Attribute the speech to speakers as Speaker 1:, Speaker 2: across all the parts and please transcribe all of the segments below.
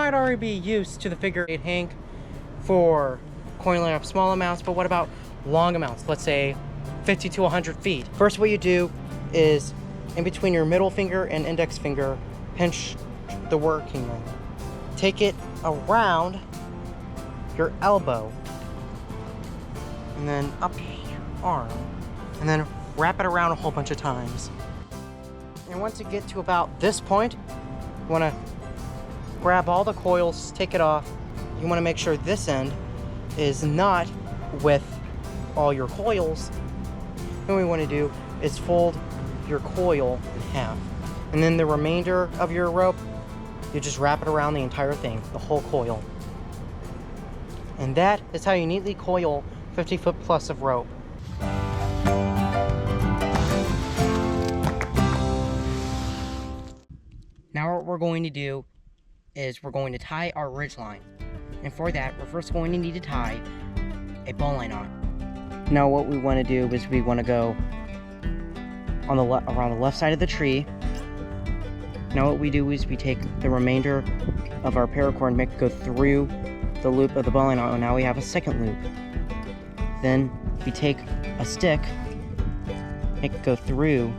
Speaker 1: might already be used to the figure 8 hank for coiling up small amounts, but what about long amounts? Let's say 50 to 100 feet. First, what you do is in between your middle finger and index finger, pinch the working ring. Take it around your elbow and then up your arm, and then wrap it around a whole bunch of times. And once you get to about this point, you want to grab all the coils, take it off. You want to make sure this end is not with all your coils. Then what you want to do is fold your coil in half, and then the remainder of your rope, you just wrap it around the entire thing, the whole coil. And that is how you neatly coil 50 foot plus of rope. Now what we're going to do is we're going to tie our ridgeline. And for that, we're first going to need to tie a bowline knot. Now what we want to do is we want to go on around the left side of the tree. Now what we do is we take the remainder of our paracord and make it go through the loop of the bowline knot, and now we have a second loop. Then we take a stick, make it go through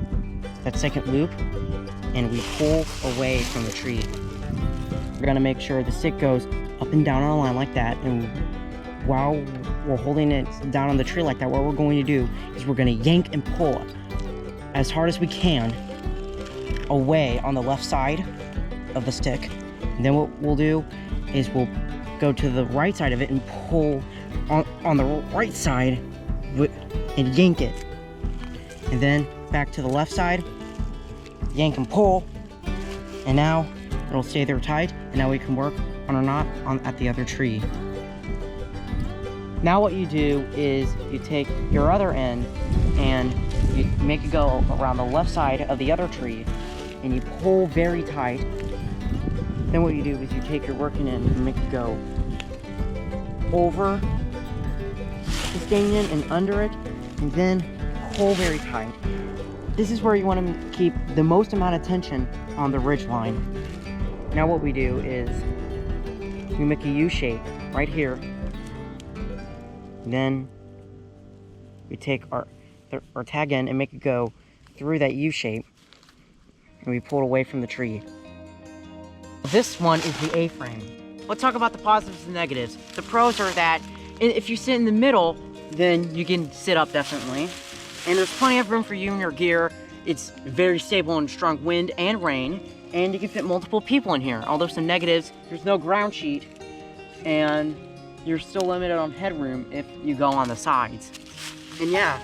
Speaker 1: that second loop, and we pull away from the tree. We're gonna make sure the stick goes up and down on a line like that, and while we're holding it down on the tree like that, what we're going to do is we're gonna yank and pull as hard as we can away on the left side of the stick. And then what we'll do is we'll go to the right side of it and pull on the right side and yank it. And then back to the left side, yank and pull, and now it'll stay there tight, and now we can work on our knot at the other tree. Now what you do is you take your other end and you make it go around the left side of the other tree, and you pull very tight. Then what you do is you take your working end and make it go over the stanchion and under it, and then pull very tight. This is where you want to keep the most amount of tension on the ridge line. Now what we do is we make a U shape right here. Then we take our tag end and make it go through that U shape, and we pull it away from the tree. This one is the A-frame. Let's talk about the positives and negatives. The pros are that if you sit in the middle, then you can sit up definitely. And there's plenty of room for you and your gear. It's very stable in strong wind and rain, and you can fit multiple people in here. Although some negatives, there's no ground sheet, and you're still limited on headroom if you go on the sides. And yeah,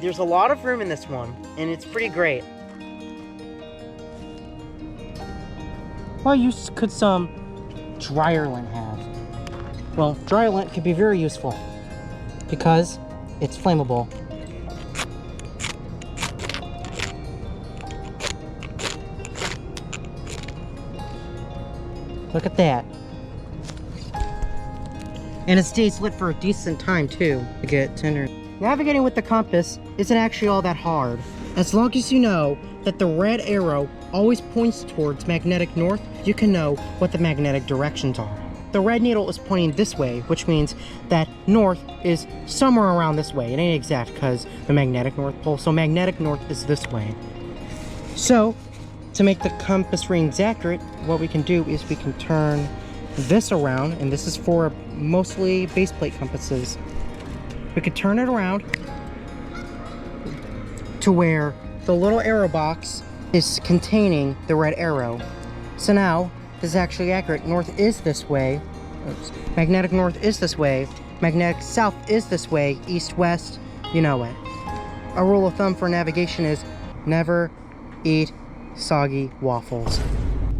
Speaker 1: there's a lot of room in this one, and it's pretty great. What use could some dryer lint have? Well, dryer lint could be very useful because it's flammable. Look at that. And it stays lit for a decent time too to get tender. Navigating with the compass isn't actually all that hard. As long as you know that the red arrow always points towards magnetic north, you can know what the magnetic directions are. The red needle is pointing this way, which means that north is somewhere around this way. It ain't exact because the magnetic north pole, so magnetic north is this way. So, to make the compass readings accurate, what we can do is we can turn this around, and this is for mostly base plate compasses. We could turn it around to where the little arrow box is containing the red arrow. So now, this is actually accurate. North is this way. Oops. Magnetic north is this way. Magnetic south is this way. East, west, you know it. A rule of thumb for navigation is never eat soggy waffles.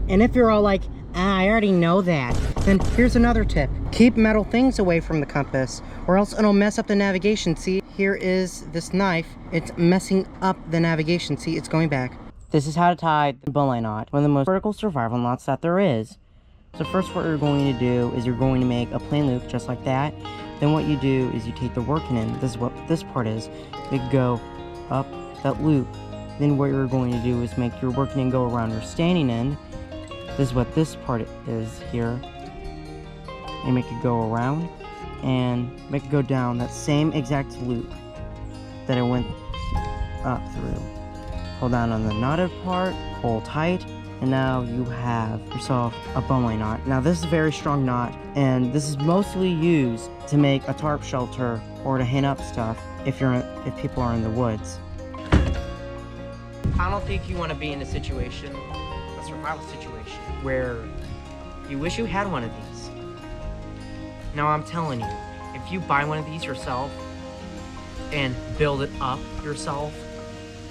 Speaker 1: And if you're all like, I already know that, then here's another tip. Keep metal things away from the compass, or else it'll mess up the navigation. See, here is this knife. It's messing up the navigation. See, it's going back. This is how to tie the bowline knot, one of the most vertical survival knots that there is. So first what you're going to do is you're going to make a plain loop just like that. Then what you do is you take the working end. This is what this part is. You go up that loop. Then what you're going to do is make your working end go around your standing end. This is what this part is here. And make it go around and make it go down that same exact loop that it went up through. Hold down on the knotted part, pull tight, and now you have yourself a bowline knot. Now this is a very strong knot, and this is mostly used to make a tarp shelter or to hang up stuff if people are in the woods. I don't think you want to be in a situation, a survival situation, where you wish you had one of these. Now I'm telling you, if you buy one of these yourself and build it up yourself,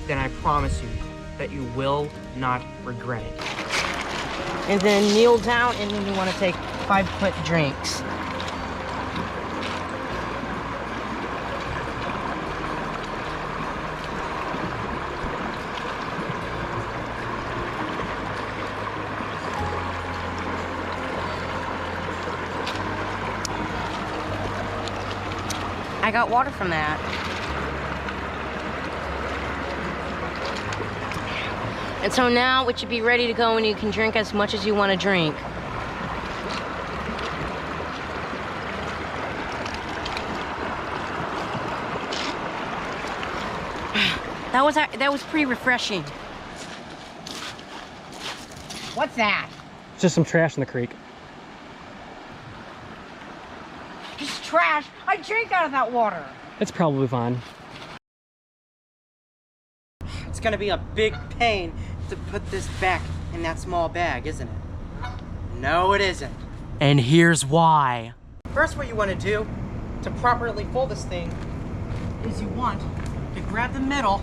Speaker 1: then I promise you that you will not regret it. And then kneel down, and then you want to take 5 quick drinks. I got water from that. And so now it should be ready to go, and you can drink as much as you want to drink. That was pretty refreshing. What's that?
Speaker 2: It's just some trash in the creek.
Speaker 1: Just trash? I drank out of that water.
Speaker 2: It's probably fine.
Speaker 1: It's gonna be a big pain to put this back in that small bag, isn't it? No, it isn't. And here's why. First, what you want to do to properly fold this thing is you want to grab the middle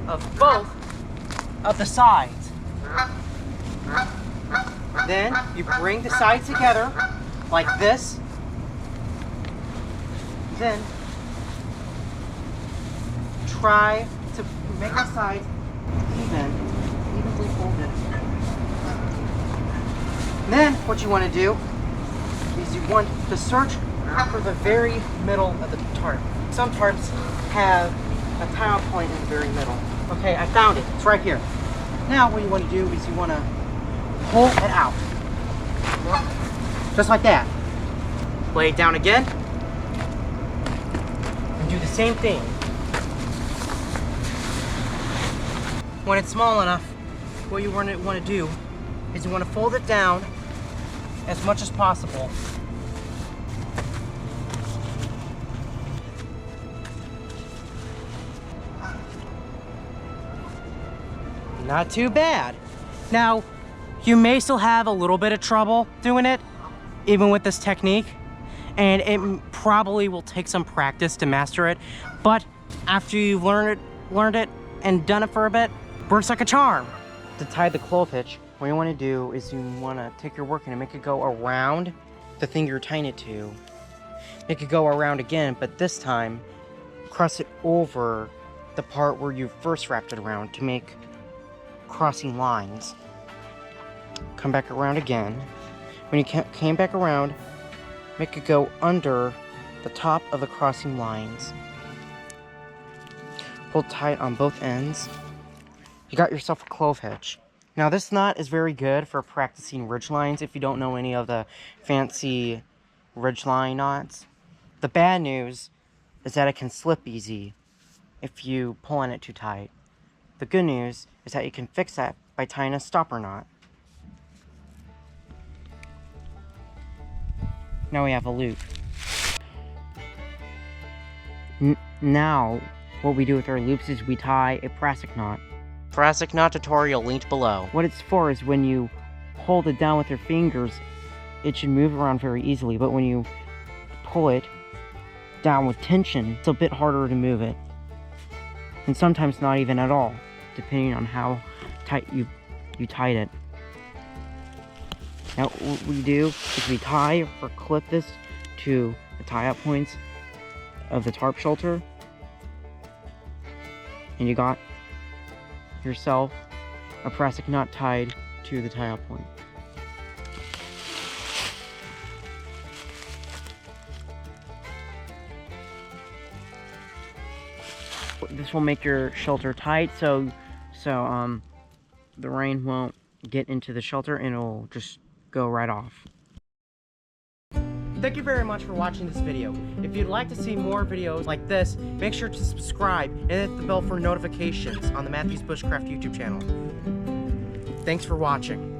Speaker 1: of both of the sides. Then you bring the sides together like this. Then try to make the sides evenly folded. And then what you want to do is you want to search for the very middle of the tarp. Some tarps have a tile point in the very middle. Okay, I found it. It's right here. Now what you want to do is you want to pull it out. Just like that. Lay it down again. And do the same thing. When it's small enough, what you want to do is you want to fold it down as much as possible. Not too bad. Now, you may still have a little bit of trouble doing it, even with this technique, and it probably will take some practice to master it, but after you've learned it and done it for a bit, works like a charm. To tie the clove hitch, what you want to do is you want to take your working and make it go around the thing you're tying it to. Make it go around again, but this time, cross it over the part where you first wrapped it around to make crossing lines. Come back around again. When you came back around, make it go under the top of the crossing lines. Hold tight on both ends. You got yourself a clove hitch. Now this knot is very good for practicing ridge lines if you don't know any of the fancy ridgeline knots. The bad news is that it can slip easy if you pull on it too tight. The good news is that you can fix that by tying a stopper knot. Now we have a loop. Now, what we do with our loops is we tie a Prusik knot. Prusik knot tutorial linked below. What it's for is when you hold it down with your fingers, it should move around very easily, but when you pull it down with tension, it's a bit harder to move it. And sometimes not even at all, depending on how tight you tied it. Now what we do is we tie or clip this to the tie-up points of the tarp shelter, and you got yourself a Prusik knot tied to the tie-up point. This will make your shelter tight, so the rain won't get into the shelter and it'll just go right off. Thank you very much for watching this video. If you'd like to see more videos like this, make sure to subscribe and hit the bell for notifications on the Matthew's Bushcraft YouTube channel. Thanks for watching.